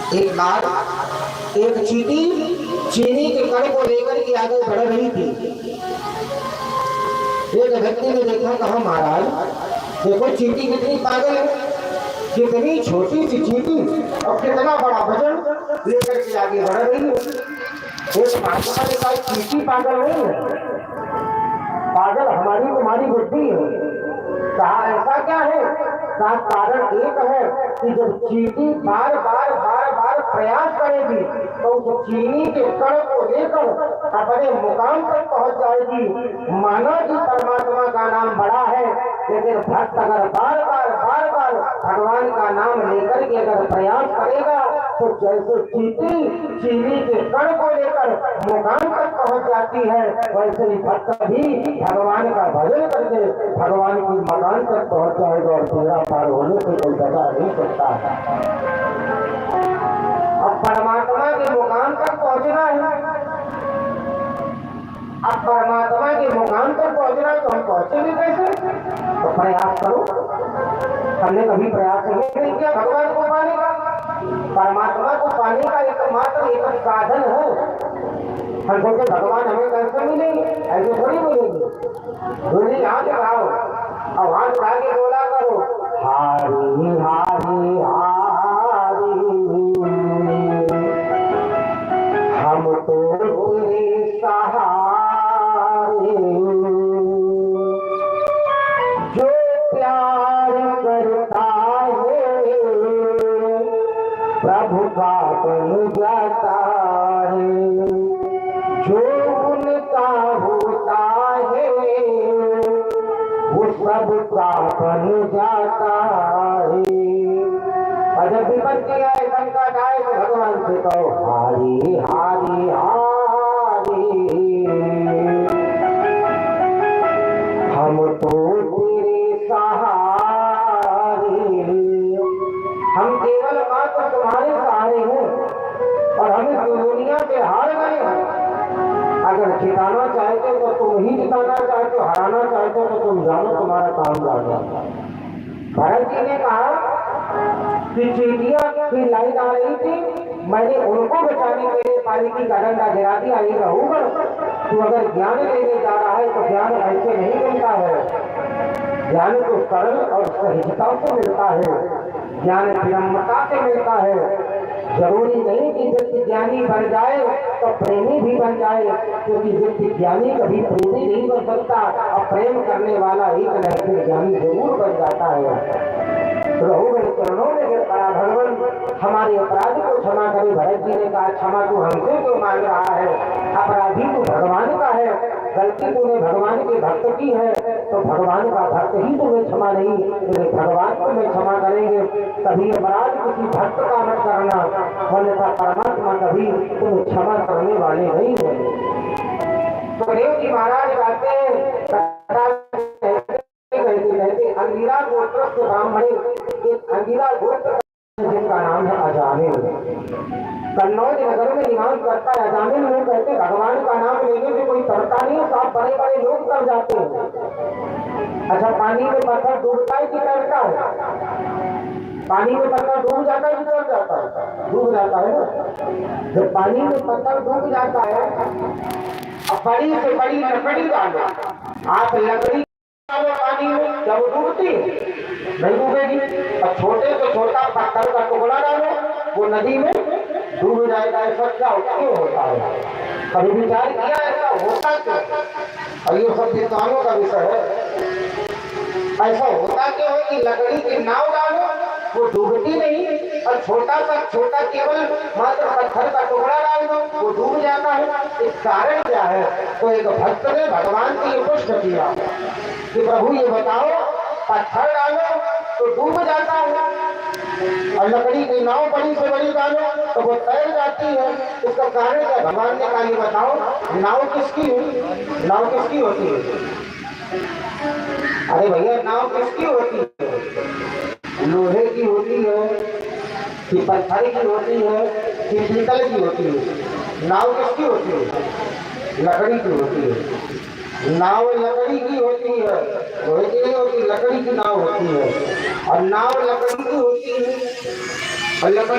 एक बार एक चींटी चीनी के कण को लेकर के आगे बढ़ रही थी। एक व्यक्ति ने देखा, कहा महाराज देखो चींटी कितनी पागल है, कितनी छोटी सी चींटी और कितना बड़ा वजन लेकर के आगे बढ़ रही है। एक महात्मा ने कहा चींटी पागल नहीं है, पागल हमारी तुम्हारी बुद्धि है। कहा ऐसा क्या है? का कारण एक है कि जब चींटी बार बार प्रयास करेगी तो उस चीनी के कण को लेकर अपने मुकाम तक पहुंच जाएगी। मानो कि परमात्मा का नाम बड़ा है, लेकिन भक्त अगर बार बार भगवान का नाम लेकर के अगर प्रयास करेगा तो जैसे चींटी चीनी के कण को लेकर मुकाम तक पहुंच जाती है, वैसे ही भक्त भी भगवान का भजन करके भगवान की मकान तक पहुंच जाएगा और तेरा पार होने से कोई बचा नहीं सकता। अब परमात्मा के मुकाम तक पहुंचना है, अब परमात्मा के मुकाम तक पहुंचना है तो हम पहुंचेंगे कैसे? तो प्रयास करो। हमने कभी प्रयास नहीं किया भगवान को पाने का। परमात्मा को पाने का एकमात्र एक साधन है। हम सोचे भगवान हमें कैसे मिलेंगे, ऐसे थोड़ी मिलेंगे। बोली हाथ उठाओ और हाथ उठा के बोला करो हारी हारी हारी, हम तो तेरे सहारे, जो प्यार करता है प्रभु का बन जाता है, जो उनका होता है वो सबका बन जाता है। और जब विपत्ति आए, संकट आए तो भगवान से कहो हारी हारी हारी, हम तो तेरे सहारे, हम केवल मात्र तुम्हारे सहारे हैं और हम इस दुनिया से हार गए हैं। अगर जिताना चाहते तो तुम ही जिताना चाहते हो, हराना चाहते हो तो तुम जानो तुम्हारा काम जा गया। भरत जी ने कहा कि चींटियां की लाइन आ रही थी, मैंने उनको बचाने के लिए पालकी का डंडा गिरा दिया। ये रहूंगा तू अगर ज्ञान लेने जा रहा है तो ज्ञान ऐसे नहीं मिलता है, ज्ञान तो सरल और सहजता से मिलता है, ज्ञान विनम्रता से मिलता है। जरूरी नहीं कि व्यक्ति ज्ञानी बन जाए तो प्रेमी भी बन जाए, क्योंकि व्यक्ति ज्ञानी कभी प्रेमी नहीं बन सकता और प्रेम करने वाला एक न एक ज्ञानी जरूर बन जाता है। रघुवर चरणों में गिर पड़ा, भगवान हमारे अपराध को क्षमा करे। भरत जी ने कहा क्षमा तू हमसे क्यों मांग रहा है, अपराधी तू भगवान का है, गलती तूने भगवान के भक्त की है तो भगवान का भक्त ही तुम्हें क्षमा नहीं, तेरे भगवान तुम्हें क्षमा करेंगे। कभी अपराध किसी भक्त का मत करना, अन्यथा परमात्मा कभी तुम्हें क्षमा करने वाले नहीं है। तो देव जी महाराज कहते अंगिरा गोत्र के ब्राह्मण, एक अंगिरा गोत्र जिनका नाम है अजामिल, कन्नौज नगर में निवास करता है। अजामिल लोग कहते भगवान का नाम लेने से कोई तरता नहीं, सब बड़े बड़े लोग कर जाते हैं। अच्छा पानी में पत्थर डूबता है कि तैरता है? पानी में पत्थर डूब जाता है कि तैर जाता है? डूब जाता है ना। जब पानी में पत्थर डूब जाता है, अब बड़ी से बड़ी लकड़ी डालो, आप लकड़ी डालो पानी में, क्या वो डूबती है? नहीं डूबेगी। और छोटे से छोटा पत्थर का टुकड़ा डालो, वो नदी में डूब जाएगा। ऐसा क्या क्यों होता है? कभी विचार किया ऐसा होता क्यों? और ये सब विद्वानों का विषय है। ऐसा होता क्यों है कि लकड़ी की नाव डालो वो डूबती नहीं, और छोटा केवल मात्र पत्थर का टुकड़ा डाल दो वो डूब जाता है। इस कारण क्या है? तो एक भक्त ने भगवान से ये प्रश्न किया कि प्रभु ये बताओ, पत्थर डालो तो डूब जाता है और लकड़ी की नाव बड़ी से बड़ी डालो तो वो तैर जाती है, इसका कारण क्या? भगवान ने कहा ये बताओ नाव किसकी है? नाव किसकी होती है? अरे भैया नाव किसकी होती है? लोहे की होती है कि पत्थर की होती है कि पीतल की होती है? नाव किसकी होती है? लकड़ी की होती है। नाव लकड़ी की होती है, लोहे की नहीं होती, लकड़ी की नाव होती है। और नाव लकड़ी की होती है और लकड़ी